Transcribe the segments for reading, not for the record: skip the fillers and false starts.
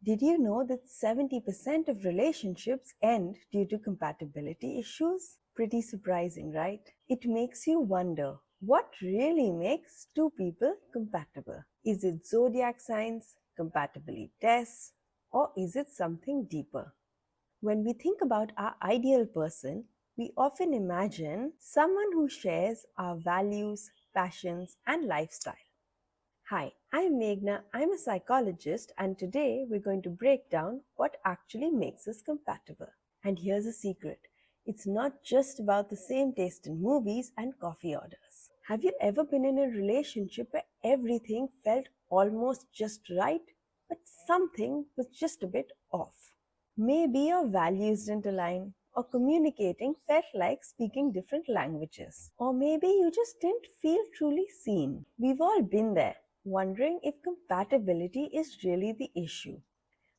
Did you know that 70% of relationships end due to compatibility issues? Pretty surprising, right? It makes you wonder what really makes two people compatible. Is it zodiac signs, compatibility tests, or is it something deeper? When we think about our ideal person, we often imagine someone who shares our values, passions, and lifestyle. Hi, I'm Meghna. I'm a psychologist, and today we're going to break down what actually makes us compatible. And here's a secret, it's not just about the same taste in movies and coffee orders. Have you ever been in a relationship where everything felt almost just right, but something was just a bit off? Maybe your values didn't align, or communicating felt like speaking different languages. Or maybe you just didn't feel truly seen. We've all been there, wondering if compatibility is really the issue.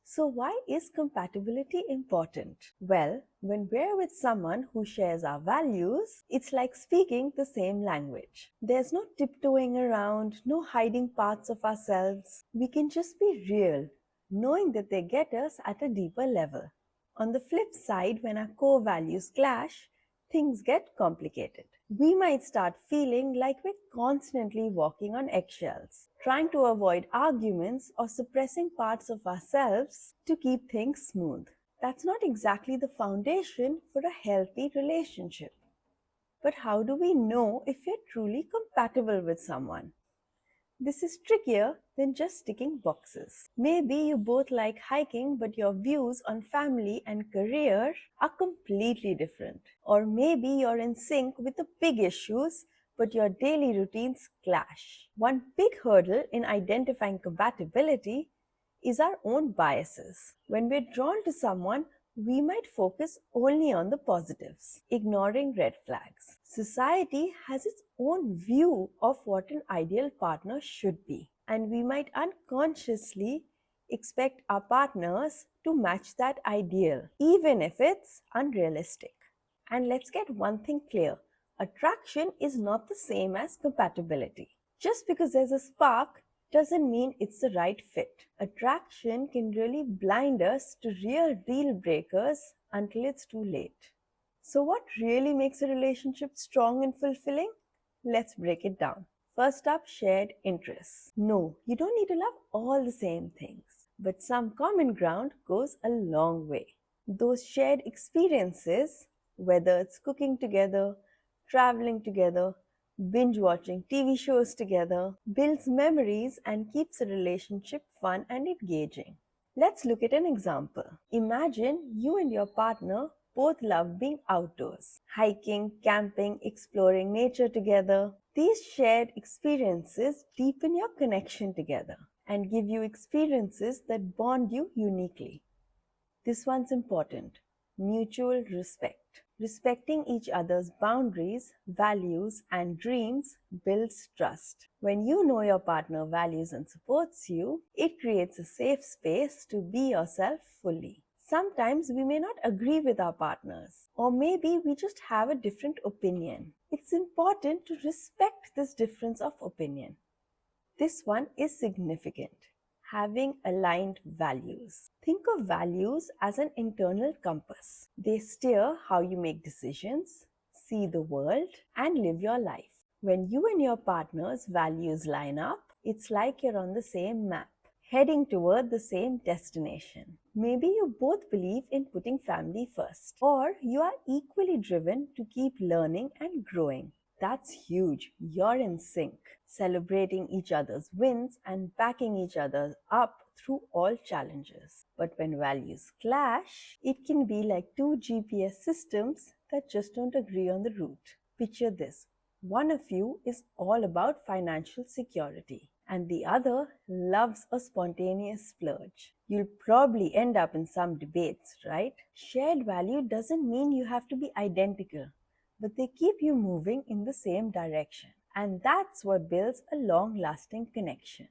So, why is compatibility important? Well, when we're with someone who shares our values, it's like speaking the same language. There's no tiptoeing around, no hiding parts of ourselves. We can just be real, knowing that they get us at a deeper level. On the flip side, when our core values clash, things get complicated. We might start feeling like we're constantly walking on eggshells, trying to avoid arguments or suppressing parts of ourselves to keep things smooth. That's not exactly the foundation for a healthy relationship. But how do we know if we're truly compatible with someone? This is trickier than just ticking boxes. Maybe you both like hiking, but your views on family and career are completely different. Or maybe you're in sync with the big issues, but your daily routines clash. One big hurdle in identifying compatibility is our own biases. When we're drawn to someone, we might focus only on the positives, ignoring red flags. Society has its own view of what an ideal partner should be, and we might unconsciously expect our partners to match that ideal, even if it's unrealistic. And let's get one thing clear, attraction is not the same as compatibility. Just because there's a spark doesn't mean it's the right fit. Attraction can really blind us to real deal breakers until it's too late. So, what really makes a relationship strong and fulfilling? Let's break it down. First up, shared interests. No, you don't need to love all the same things, but some common ground goes a long way. Those shared experiences, whether it's cooking together, traveling together, binge watching TV shows together, builds memories and keeps a relationship fun and engaging. Let's look at an example. Imagine you and your partner both love being outdoors, hiking, camping, exploring nature together. These shared experiences deepen your connection together and give you experiences that bond you uniquely. This one's important. Mutual respect. Respecting each other's boundaries, values, and dreams builds trust. When you know your partner values and supports you, it creates a safe space to be yourself fully. Sometimes we may not agree with our partners, or maybe we just have a different opinion. It's important to respect this difference of opinion. This one is significant. Having aligned values. Think of values as an internal compass. They steer how you make decisions, see the world, and live your life. When you and your partner's values line up, it's like you're on the same map, heading toward the same destination. Maybe you both believe in putting family first, or you are equally driven to keep learning and growing. That's huge. You're in sync, celebrating each other's wins and backing each other up through all challenges. But when values clash, it can be like two GPS systems that just don't agree on the route. Picture this. One of you is all about financial security, and the other loves a spontaneous splurge. You'll probably end up in some debates, right? Shared value doesn't mean you have to be identical, but they keep you moving in the same direction. And that's what builds a long-lasting connection.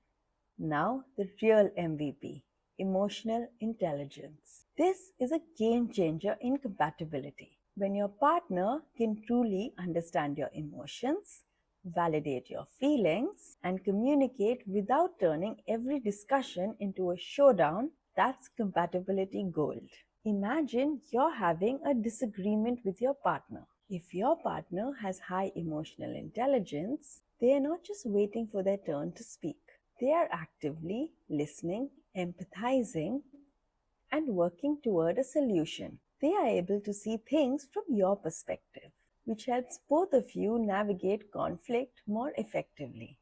Now, the real MVP, emotional intelligence. This is a game changer in compatibility. When your partner can truly understand your emotions, validate your feelings, and communicate without turning every discussion into a showdown, That's compatibility gold. Imagine you're having a disagreement with your partner. If your partner has high emotional intelligence, they are not just waiting for their turn to speak. They are actively listening, empathizing, and working toward a solution. They are able to see things from your perspective, which helps both of you navigate conflict more effectively.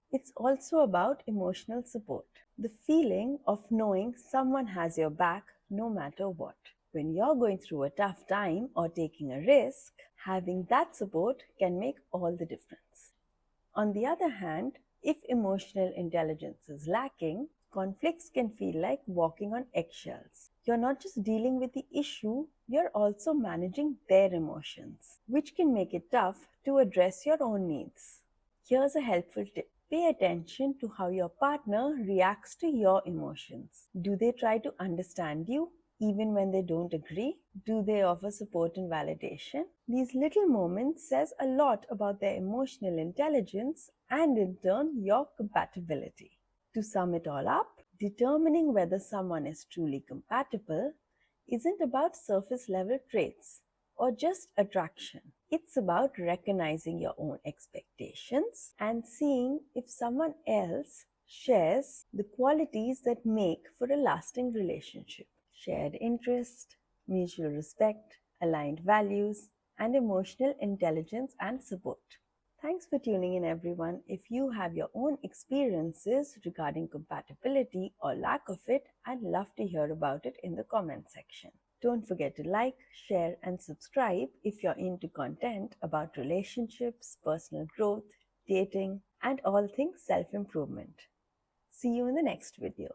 It's also about emotional support, the feeling of knowing someone has your back no matter what. When you're going through a tough time or taking a risk, having that support can make all the difference. On the other hand, if emotional intelligence is lacking, conflicts can feel like walking on eggshells. You're not just dealing with the issue, you're also managing their emotions, which can make it tough to address your own needs. Here's a helpful tip. Pay attention to how your partner reacts to your emotions. Do they try to understand you even when they don't agree? Do they offer support and validation? These little moments says a lot about their emotional intelligence and in turn your compatibility. To sum it all up, determining whether someone is truly compatible isn't about surface level traits or just attraction. It's about recognizing your own expectations and seeing if someone else shares the qualities that make for a lasting relationship. Shared interest, mutual respect, aligned values, and emotional intelligence and support. Thanks for tuning in, everyone. If you have your own experiences regarding compatibility or lack of it, I'd love to hear about it in the comment section. Don't forget to like, share, and subscribe if you're into content about relationships, personal growth, dating, and all things self-improvement. See you in the next video.